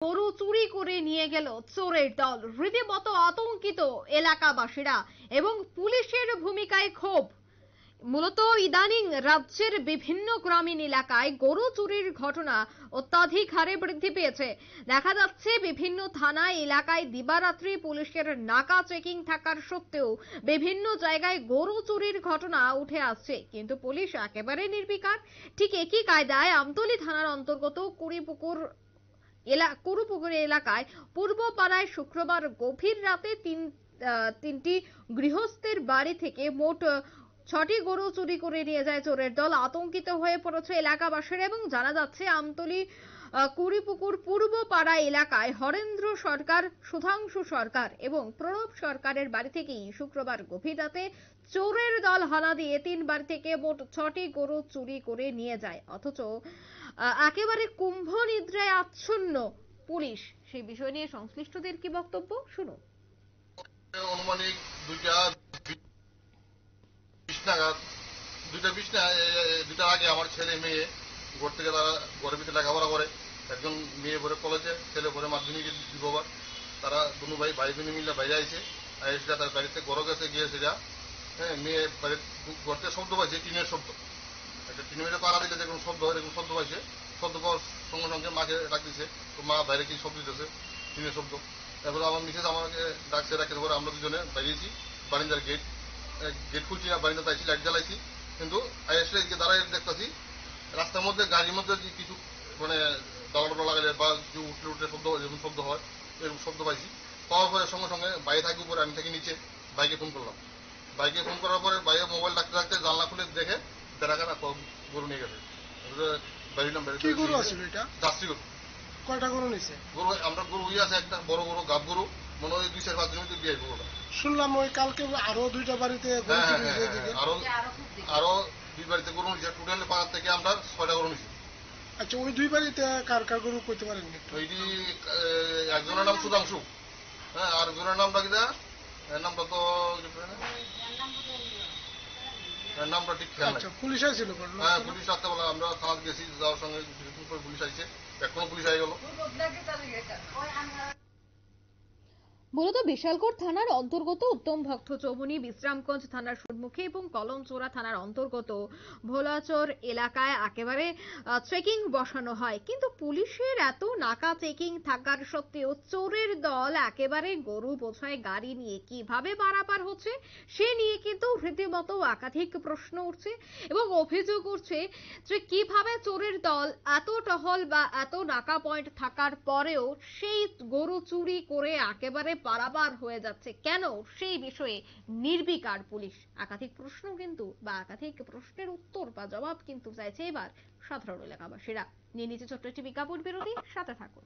গরু চুরি করে নিয়ে গেল চোরের দল। রীতিমতো আতঙ্কিত এলাকাবাসীরা এবং পুলিশের ভূমিকায় ক্ষোভ। মূলত ইদানিং রাজ্যের বিভিন্ন গ্রামীণ এলাকায় গরু চুরির ঘটনা অত্যাধিক হারে বৃদ্ধি পেয়েছে। দেখা যাচ্ছে বিভিন্ন থানা এলাকায় দিবারাত্রি পুলিশের নাকা চেকিং থাকার সত্ত্বেও বিভিন্ন জায়গায় গরু চুরির ঘটনা উঠে আসছে, কিন্তু পুলিশ একেবারে নির্বিকার। ঠিক একই কায়দায় আমতলী থানার অন্তর্গত কুরুপুকুর এলাকায় পূর্বপাড়ায় শুক্রবার গভীর রাতে তিনটি গৃহস্থের বাড়ি থেকে মোট 6টি গরু চুরি করে নিয়ে যায় চোরের দল। আতঙ্কিত হয়ে পড়েছে এলাকাবাসীরা এবং জানা যাচ্ছে আমতলী কুড়িপুকুর পূর্বপাড়া এলাকায় হরেন্দ্র সরকার, সুধাংশু সরকার এবং প্রণব সরকারের বাড়ি থেকেই শুক্রবার গভীর রাতে চোরের দল হানা দিয়ে 3 বাড়ি থেকে মোট 6টি গরু চুরি করে নিয়ে যায়। অথচ একেবারে কুম্ভ নিদ্রায় আচ্ছন্ন পুলিশ। সেই বিষয় নিয়ে সংশ্লিষ্টদের কি বক্তব্য শুনুন। অনুমানিক 2:20 নাগাদ, 2:20 না, 2টার আগে আমার ছেলে মেয়ে ঘর থেকে, তারা ঘরের ভিতরে লেখাপড়া করে। একজন মেয়ে পড়ে কলেজে, ছেলে পড়ে মাধ্যমিকে দিববার। তারা দুনো ভাই দুনি মিলে বাইরে আইছে। সেটা তার বাড়িতে গড় গেছে গিয়েছে যা। হ্যাঁ, মেয়ে বাড়ির ঘরতে শব্দ পাইছে, টিনের শব্দ। একটা টিনের মেয়েটা পাড়া দিলে যেরকম শব্দ হয় এরকম শব্দ পাইছে। শব্দ পাওয়ার সঙ্গে সঙ্গে মাকে ডাক দিছে। তো মা বাইরে কি শব্দ দিতেছে, টিনের শব্দ। তারপরে আমার মিসেস আমাকে ডাকছে, ডাকার পরে আমরা দুজনে বাইরেছি। বারিন্দার গেট খুলছি না, বারিন্দাতে আইছি, লাইট জ্বালাইছি, কিন্তু এসে এদিকে দাঁড়াই দেখতেছি রাস্তার মধ্যে গাড়ির মধ্যে কিছু মানে দলা লাগালে বা উঠলে শব্দ হয়, যেরকম শব্দ হয় এরকম শব্দ পাইছি। পাওয়ার পরে সঙ্গে সঙ্গে বাইরে থাকি উপরে, আমি থাকি নিচে। বাইকে ফোন করলাম। বাইকে ফোন করার পরে বাইরে মোবাইল রাখতে রাখতে জানলা খুলে দেখে বেড়াকাটা গরু নিয়ে গেছে। জার্সি গরু। কয়টা গরু নিছে? গরু আমরা গরু আছে একটা বড় গরু, গাব গরু, মনে হয় 2-4-5 দিনের মধ্যে বিয়ে গরুটা। শুনলাম ওই কালকে আরো 2টা বাড়িতে আরো 2 বাড়িতে গরু নিছে। টোটাল 5 থেকে আমরা 6টা গরু নিছি। আচ্ছা, ওই 2 বাড়িতে কার কার গরু কইতে পারেননি? ওইটি একজনের নাম সুধাংশু, হ্যাঁ, আর একজনের নামটা কিনা, নামটা তো নামটা ঠিক খেয়াল নাই। পুলিশ আইছিল? হ্যাঁ, পুলিশ রাত্রেবেলা আমরা থানা গেছি, যাওয়ার সঙ্গে কিছুক্ষণ পরে পুলিশ আইছে। এখনো পুলিশ আই গেল। মূলত বিশালগড় থানার অন্তর্গত উত্তম ভক্ত চৌমুহনী, বিশ্রামগঞ্জ থানার সম্মুখে এবং কলমচোরা থানার অন্তর্গত ভোলাচর এলাকায় একেবারে চেকিং বসানো হয়, কিন্তু পুলিশের এত নাকা চেকিং থাকার সত্ত্বেও চোরের দল একেবারে গরু বোঝাই গাড়ি নিয়ে কিভাবে পারাপার হচ্ছে সে নিয়ে কিন্তু রীতিমতো একাধিক প্রশ্ন উঠছে এবং অভিযোগ উঠছে যে কিভাবে চোরের দল এত টহল বা এত নাকা পয়েন্ট থাকার পরেও সেই গরু চুরি করে একেবারে পারাপার হয়ে যাচ্ছে, কেন সেই বিষয়ে নির্বিকার পুলিশ। একাধিক প্রশ্ন কিন্তু বা একাধিক প্রশ্নের উত্তর বা জবাব কিন্তু চাইছে এবার সাধারণ এলাকাবাসীরা। নিয়ে নিচে ছোট্ট একটি বিজ্ঞাপন বিরতি, সাথে থাকুন।